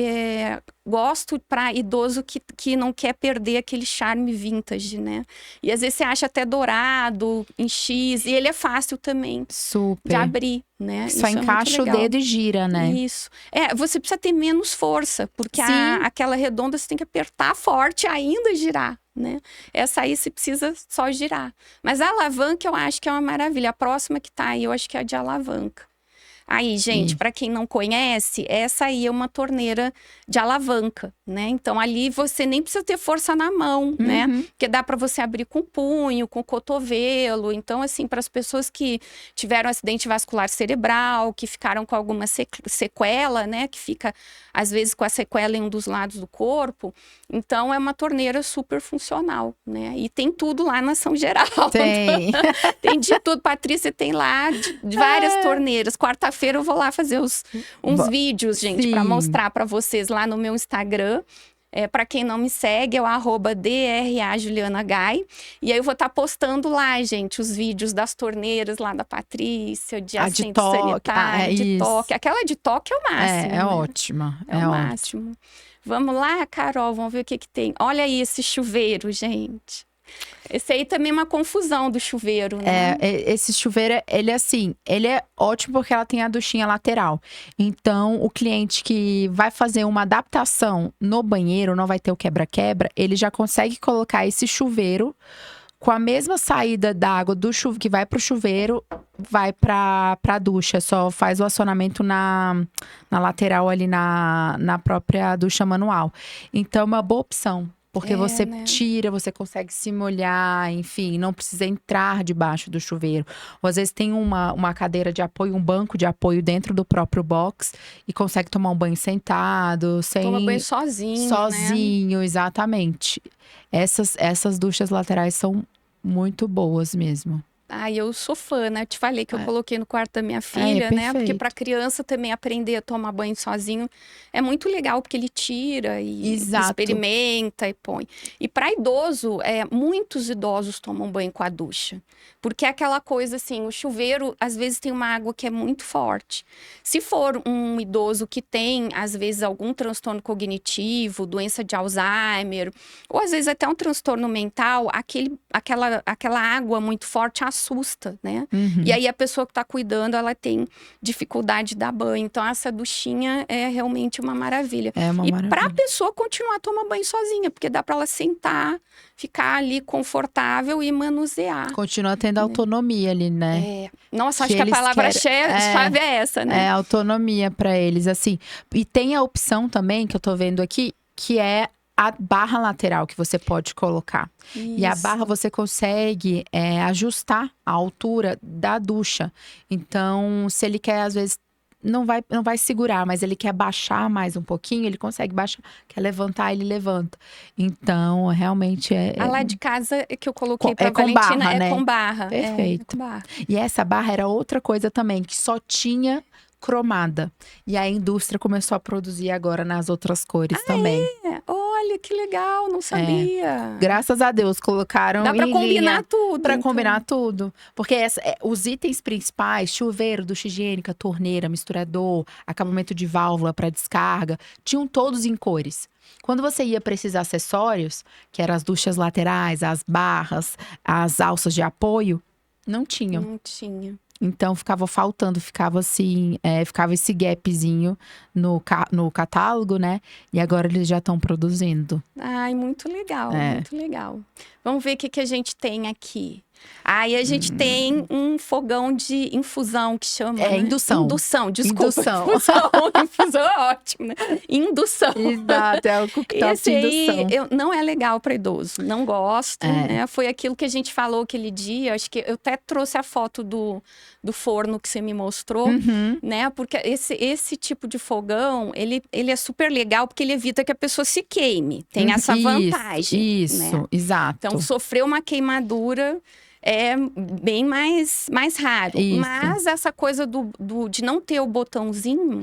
gosto para idoso que não quer perder aquele charme vintage, né? E às vezes você acha até dourado, em X, e ele é fácil também de abrir, né?
Só encaixa o dedo e gira, né?
Isso. Você precisa ter menos força, porque aquela redonda você tem que apertar forte e ainda girar, né? Essa aí você precisa só girar. Mas a alavanca eu acho que é uma maravilha. A próxima que tá aí eu acho que é a de alavanca. Aí, gente, para quem não conhece, essa aí é uma torneira de alavanca, né? Então, ali você nem precisa ter força na mão, né? Porque dá para você abrir com o punho, com o cotovelo. Então, assim, para as pessoas que tiveram acidente vascular cerebral, que ficaram com alguma sequela, né? Que fica, às vezes, com a sequela em um dos lados do corpo. Então, é uma torneira super funcional, né? E tem tudo lá na São Geraldo.
Tem.
Tem de tudo. Patrícia tem lá de várias torneiras. Quarta-feira eu vou lá fazer uns vídeos, gente, para mostrar para vocês lá no meu Instagram. Para quem não me segue, é o @DRAJulianaGai. E aí eu vou estar postando lá, gente, os vídeos das torneiras lá da Patrícia, de assento sanitário, de toque. Aquela de toque é o máximo.
É ótima.
É o máximo. Vamos lá, Carol, vamos ver o que tem. Olha aí esse chuveiro, gente. Esse aí também é uma confusão do chuveiro, né?
Esse chuveiro, ele é ótimo porque ela tem a duchinha lateral. Então, o cliente que vai fazer uma adaptação no banheiro, não vai ter o quebra-quebra, ele já consegue colocar esse chuveiro com a mesma saída da água do chuveiro, que vai pro chuveiro, vai pra ducha. Só faz o acionamento na lateral ali, na própria ducha manual. Então, é uma boa opção. Porque você tira, você consegue se molhar, enfim, não precisa entrar debaixo do chuveiro. Ou às vezes tem uma cadeira de apoio, um banco de apoio dentro do próprio box e consegue tomar um banho sentado,
Toma banho sozinho,
Sozinho, né? Exatamente. Essas duchas laterais são muito boas mesmo.
Eu sou fã, né? Eu te falei que eu coloquei no quarto da minha filha, né? Porque para criança também aprender a tomar banho sozinho é muito legal, porque ele tira e experimenta e põe. E para idoso, muitos idosos tomam banho com a ducha. Porque é aquela coisa assim, o chuveiro às vezes tem uma água que é muito forte. Se for um idoso que tem, às vezes, algum transtorno cognitivo, doença de Alzheimer, ou às vezes até um transtorno mental, aquela água muito forte assusta, né? E aí a pessoa que tá cuidando, ela tem dificuldade de dar banho. Então essa duchinha é realmente uma maravilha. E pra pessoa continuar a tomar banho sozinha, porque dá pra ela sentar, ficar ali confortável e manusear.
Continua tendo autonomia ali, né?
Nossa, acho que a palavra-chave é essa, né?
Autonomia pra eles, assim. E tem a opção também, que eu tô vendo aqui, que é a barra lateral que você pode colocar. Isso. E a barra você consegue ajustar a altura da ducha. Então, se ele quer, às vezes, não vai segurar, mas ele quer baixar mais um pouquinho, ele consegue baixar. Quer levantar, ele levanta. Então, realmente
A lá de casa que eu coloquei pra
com
Valentina
barra, né?
com barra.
Perfeito.
É com barra.
E essa barra era outra coisa também, que só tinha cromada. E a indústria começou a produzir agora nas outras cores também.
Olha, que legal, não sabia.
Graças a Deus, colocaram
Dá pra
em
combinar
linha
tudo.
pra
então.
combinar tudo. Porque os itens principais, chuveiro, ducha higiênica, torneira, misturador, acabamento de válvula para descarga, tinham todos em cores. Quando você ia para esses acessórios, que eram as duchas laterais, as barras, as alças de apoio, não tinham.
Não tinha.
Então ficava faltando, ficava assim, ficava esse gapzinho no catálogo, né? E agora eles já estão produzindo.
Ai, muito legal, muito legal. Vamos ver o que a gente tem aqui. Aí a gente tem um fogão de infusão que chama.
Indução.
Indução, desculpa.
Indução.
Infusão é ótimo, né? Indução.
Exato, é o cooktop
Esse
de
aí
indução.
não é legal para idoso, não gosto, né? Foi aquilo que a gente falou aquele dia, acho que eu até trouxe a foto do forno que você me mostrou, né? Porque esse tipo de fogão, ele é super legal porque ele evita que a pessoa se queime. Tem essa vantagem.
Isso,
né?
exato.
Então, sofrer uma queimadura é bem mais raro.
Isso.
Mas essa coisa de não ter o botãozinho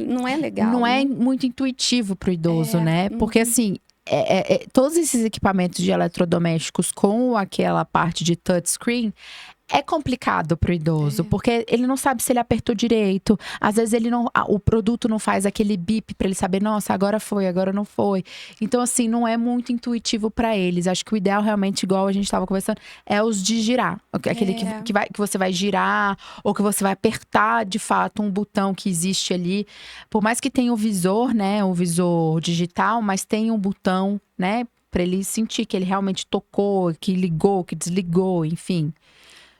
não é legal.
Não
né?
é muito intuitivo pro idoso, né? Porque assim, todos esses equipamentos de eletrodomésticos com aquela parte de touchscreen é complicado pro idoso, porque ele não sabe se ele apertou direito. Às vezes o produto não faz aquele bip para ele saber, nossa, agora foi, agora não foi. Então assim, não é muito intuitivo para eles. Acho que o ideal realmente, igual a gente estava conversando, é os de girar. Aquele que você vai girar ou que você vai apertar de fato um botão que existe ali. Por mais que tenha o visor, né, o visor digital, mas tem um botão, né, para ele sentir que ele realmente tocou, que ligou, que desligou, enfim.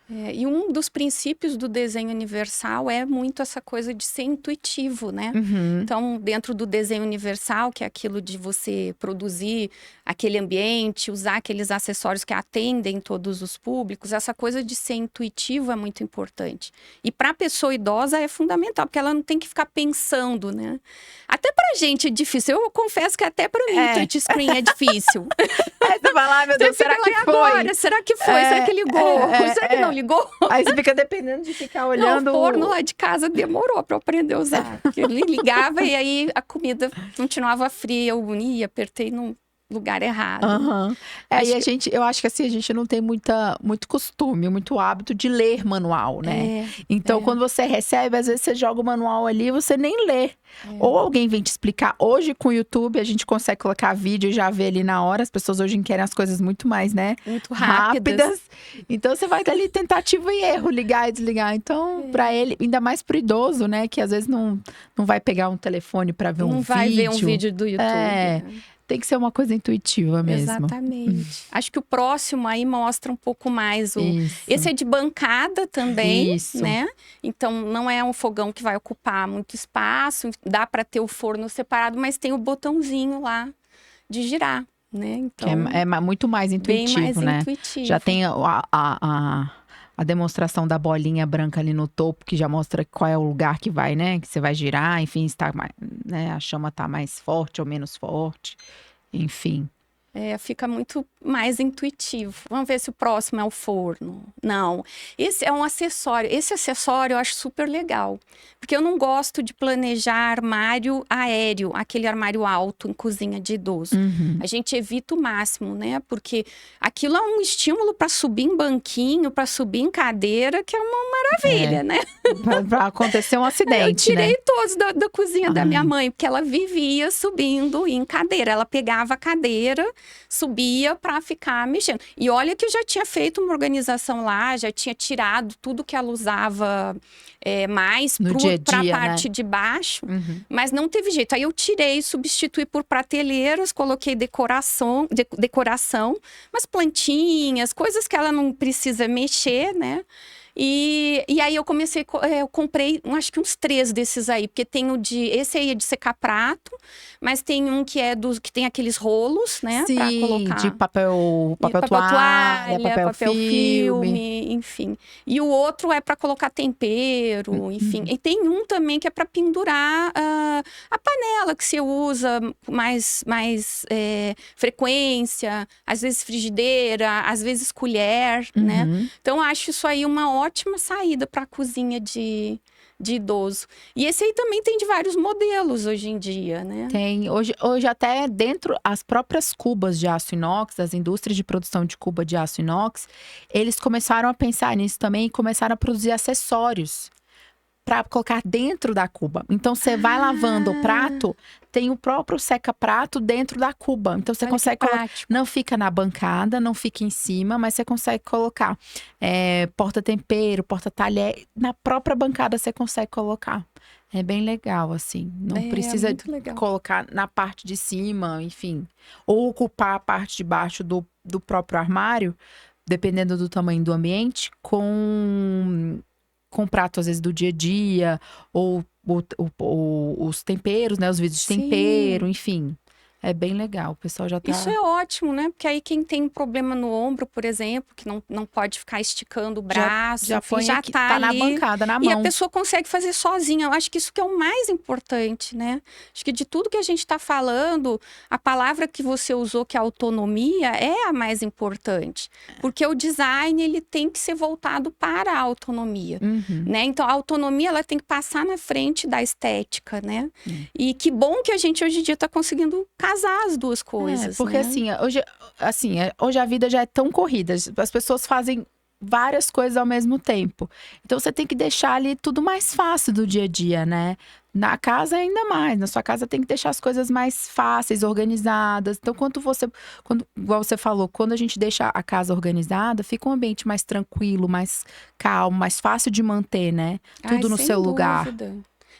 E um dos princípios do desenho universal é muito essa coisa de ser intuitivo, né? Então, dentro do desenho universal, que é aquilo de você produzir aquele ambiente, usar aqueles acessórios que atendem todos os públicos, essa coisa de ser intuitivo é muito importante. E para a pessoa idosa é fundamental, porque ela não tem que ficar pensando, né? Até pra gente é difícil. Eu confesso que até para mim o touchscreen é difícil.
Você vai lá, meu Deus, será que foi?
Agora? Será que foi? Será que ligou? Será que não ligou?
Aí você fica dependendo de ficar olhando.
Não, o forno lá de casa demorou para eu aprender a usar. Ele ligava e aí a comida continuava fria. Eu apertei num lugar errado.
Eu acho que assim, a gente não tem muito costume, muito hábito de ler manual, né? Então, quando você recebe, às vezes você joga o manual ali e você nem lê. Ou alguém vem te explicar. Hoje, com o YouTube, a gente consegue colocar vídeo e já ver ali na hora. As pessoas hoje querem as coisas muito mais, né?
Muito rápidas.
Então, você vai dali tentativa e erro, ligar e desligar. Então, pra ele, ainda mais pro idoso, né? Que às vezes não vai pegar um telefone pra ver um vídeo.
Não vai ver um vídeo do YouTube.
Tem que ser uma coisa intuitiva mesmo.
Exatamente. Acho que o próximo aí mostra um pouco mais Esse é de bancada também, né? Então, não é um fogão que vai ocupar muito espaço. Dá para ter o forno separado, mas tem o botãozinho lá de girar, né? Então,
é muito mais intuitivo,
bem mais
né?
intuitivo.
Já tem a demonstração da bolinha branca ali no topo, que já mostra qual é o lugar que vai, né? Que você vai girar, enfim, está mais, né? A chama tá mais forte ou menos forte, enfim.
Fica muito mais intuitivo. Vamos ver se o próximo é o forno. Não, esse é um acessório. Esse acessório eu acho super legal. Porque eu não gosto de planejar armário aéreo, aquele armário alto em cozinha de idoso. A gente evita o máximo, né? Porque aquilo é um estímulo para subir em banquinho, para subir em cadeira, que é uma maravilha, né?
Pra acontecer um acidente,
eu tirei
né?
todos da cozinha da minha mãe, porque ela vivia subindo em cadeira. Ela pegava a cadeira, subia para ficar mexendo. E olha que eu já tinha feito uma organização lá, já tinha tirado tudo que ela usava mais para a parte de baixo, mas não teve jeito. Aí eu tirei, substituí por prateleiras, coloquei decoração, umas plantinhas, coisas que ela não precisa mexer, né? E aí eu comecei, eu comprei acho que uns 3 desses aí, porque tem esse aí é de secar prato, mas tem um que é que tem aqueles rolos, né?
Sim,
pra colocar.
de papel toalha, papel filme.
Enfim. E o outro é para colocar tempero, enfim. E tem um também que é para pendurar a panela que você usa mais frequência, às vezes frigideira, às vezes colher, né? Então, eu acho isso aí uma ótima saída para a cozinha de idoso. E esse aí também tem de vários modelos hoje em dia, né?
Tem. Hoje até dentro, as próprias cubas de aço inox, as indústrias de produção de cuba de aço inox, eles começaram a pensar nisso também e começaram a produzir acessórios para colocar dentro da cuba. Então, você vai lavando o prato, tem o próprio seca-prato dentro da cuba. Então, você consegue colocar. Não fica na bancada, não fica em cima, mas você consegue colocar porta-tempero, porta-talher. Na própria bancada, você consegue colocar. É bem legal, assim. Não precisa colocar na parte de cima, enfim. Ou ocupar a parte de baixo do próprio armário, dependendo do tamanho do ambiente, com prato, às vezes, do dia a dia, ou os temperos, né? Os vidros de tempero, enfim. É bem legal, o pessoal já tá...
Isso é ótimo, né? Porque aí quem tem um problema no ombro, por exemplo, que não pode ficar esticando o braço,
já
aqui,
tá
ali,
na bancada, na mão.
E a pessoa consegue fazer sozinha. Eu acho que isso que é o mais importante, né? Acho que de tudo que a gente está falando, a palavra que você usou, que é autonomia, é a mais importante. Porque o design, ele tem que ser voltado para a autonomia, né? Então, a autonomia, ela tem que passar na frente da estética, né? E que bom que a gente, hoje em dia, está conseguindo casar as duas coisas,
porque
né?
hoje a vida já é tão corrida, as pessoas fazem várias coisas ao mesmo tempo. Então você tem que deixar ali tudo mais fácil do dia a dia, né? Na casa ainda mais, na sua casa tem que deixar as coisas mais fáceis, organizadas. Então igual você falou, quando a gente deixa a casa organizada, fica um ambiente mais tranquilo, mais calmo, mais fácil de manter, né? Tudo no seu lugar.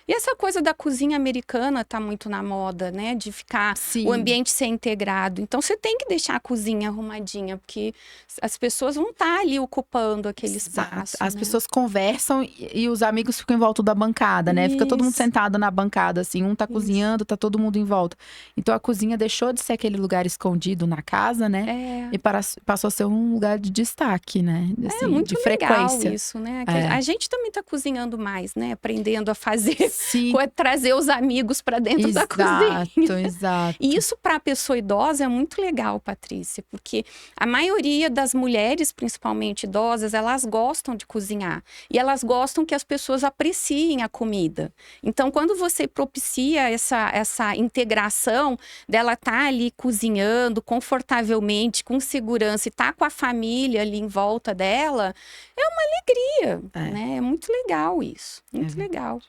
E essa coisa da cozinha americana tá muito na moda, né? De ficar o ambiente ser integrado. Então, você tem que deixar a cozinha arrumadinha, porque as pessoas vão estar ali ocupando aquele espaço.
As
né?
pessoas conversam e os amigos ficam em volta da bancada, né? Fica todo mundo sentado na bancada, assim. Um tá cozinhando, tá todo mundo em volta. Então, a cozinha deixou de ser aquele lugar escondido na casa, né? E passou a ser um lugar de destaque, né? Assim,
muito
de
legal
frequência.
isso, né? A gente também tá cozinhando mais, né? Aprendendo a fazer...
Sim.
trazer os amigos para dentro da cozinha.
Exato.
E isso para a pessoa idosa é muito legal, Patrícia, porque a maioria das mulheres, principalmente idosas, elas gostam de cozinhar. E elas gostam que as pessoas apreciem a comida. Então, quando você propicia essa integração dela estar ali cozinhando confortavelmente, com segurança, e estar com a família ali em volta dela, é uma alegria, né? É muito legal isso, muito legal.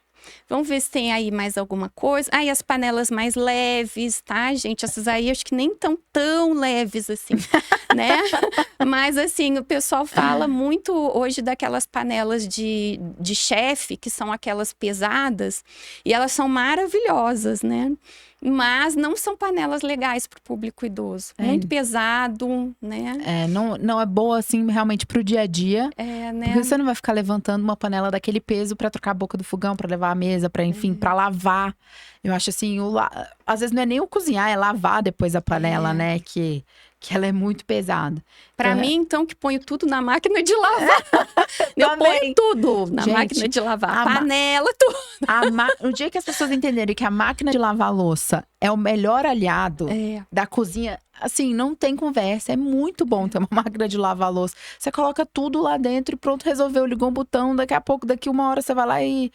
Vamos ver se tem aí mais alguma coisa. E as panelas mais leves, tá, gente? Essas aí acho que nem tão leves assim, né? Mas assim, o pessoal fala muito hoje daquelas panelas de chefe, que são aquelas pesadas, e elas são maravilhosas, né? Mas não são panelas legais para o público idoso. Muito pesado, né?
Não é boa, assim, realmente pro dia a dia.
Né?
Porque você não vai ficar levantando uma panela daquele peso para trocar a boca do fogão, para levar a mesa, para enfim, para lavar. Eu acho assim, às vezes não é nem o cozinhar, é lavar depois a panela, né? Que ela é muito pesada.
Pra mim, então, que ponho tudo na máquina de lavar. Eu ponho tudo na máquina de lavar. Panela, tudo.
O dia que as pessoas entenderem que a máquina de lavar louça é o melhor aliado da cozinha, assim, não tem conversa. É muito bom ter uma máquina de lavar louça. Você coloca tudo lá dentro e pronto, resolveu. Ligou um botão, daqui uma hora você vai lá e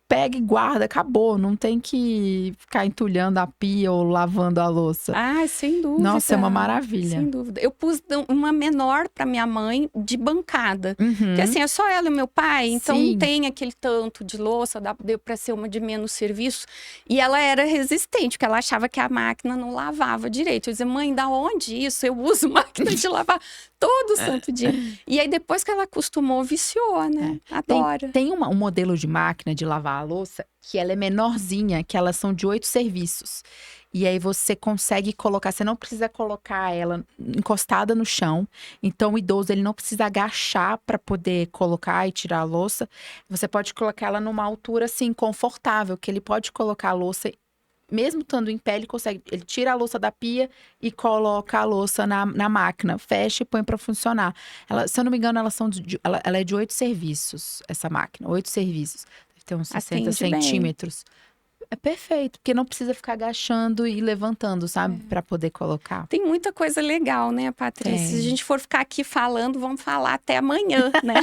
pega e guarda, acabou. Não tem que ficar entulhando a pia ou lavando a louça.
Sem dúvida.
Nossa, é uma maravilha.
Sem dúvida. Eu pus uma menor para minha mãe de bancada. Porque assim, é só ela e meu pai, então não tem aquele tanto de louça, deu para ser uma de menos serviço. E ela era resistente, porque ela achava que a máquina não lavava direito. Eu dizia, mãe, da onde isso? Eu uso máquina de lavar todo santo dia. E aí, depois que ela acostumou, viciou, né? Adora.
Tem um modelo de máquina de lavar a louça que ela é menorzinha, que elas são de 8 serviços. E aí você consegue colocar, você não precisa colocar ela encostada no chão. Então o idoso ele não precisa agachar para poder colocar e tirar a louça. Você pode colocar ela numa altura assim confortável, que ele pode colocar a louça mesmo estando em pé, ele tira a louça da pia e coloca a louça na máquina, fecha e põe para funcionar. Se eu não me engano, ela é de 8 serviços, essa máquina, 8 serviços. Deve ter uns 60 centímetros. É perfeito, porque não precisa ficar agachando e levantando, sabe? Para poder colocar.
Tem muita coisa legal, né, Patrícia? Se a gente for ficar aqui falando, vamos falar até amanhã, né?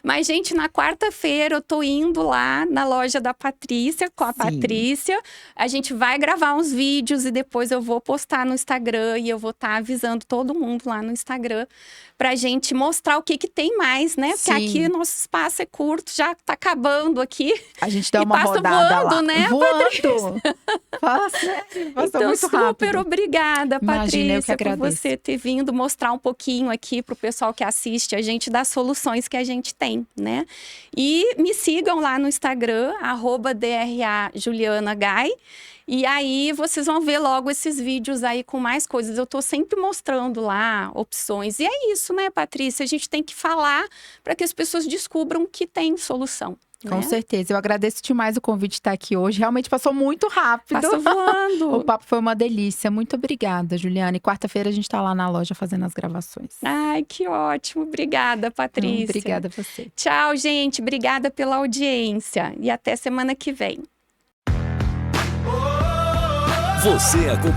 Mas, gente, na quarta-feira eu tô indo lá na loja da Patrícia, com a Patrícia. A gente vai gravar uns vídeos e depois eu vou postar no Instagram e eu vou estar avisando todo mundo lá no Instagram pra gente mostrar o que tem mais, né? Porque aqui nosso espaço é curto, já tá acabando aqui.
A gente dá uma rodada
voando,
lá.
Né,
voando! Passa
então,
muito
super
rápido.
Obrigada,
Imagina,
Patrícia, por você ter vindo mostrar um pouquinho aqui pro pessoal que assiste a gente das soluções que a gente tem, né? E me sigam lá no Instagram, @DRAJulianaGai. E aí, vocês vão ver logo esses vídeos aí com mais coisas. Eu tô sempre mostrando lá opções. E é isso, né, Patrícia? A gente tem que falar para que as pessoas descubram que tem solução.
Com certeza. Eu agradeço demais o convite de estar aqui hoje. Realmente passou muito rápido.
Passou voando.
O papo foi uma delícia. Muito obrigada, Juliana. E quarta-feira a gente tá lá na loja fazendo as gravações.
Ai, que ótimo. Obrigada, Patrícia.
Obrigada a você.
Tchau, gente. Obrigada pela audiência. E até semana que vem.
Você acompanhou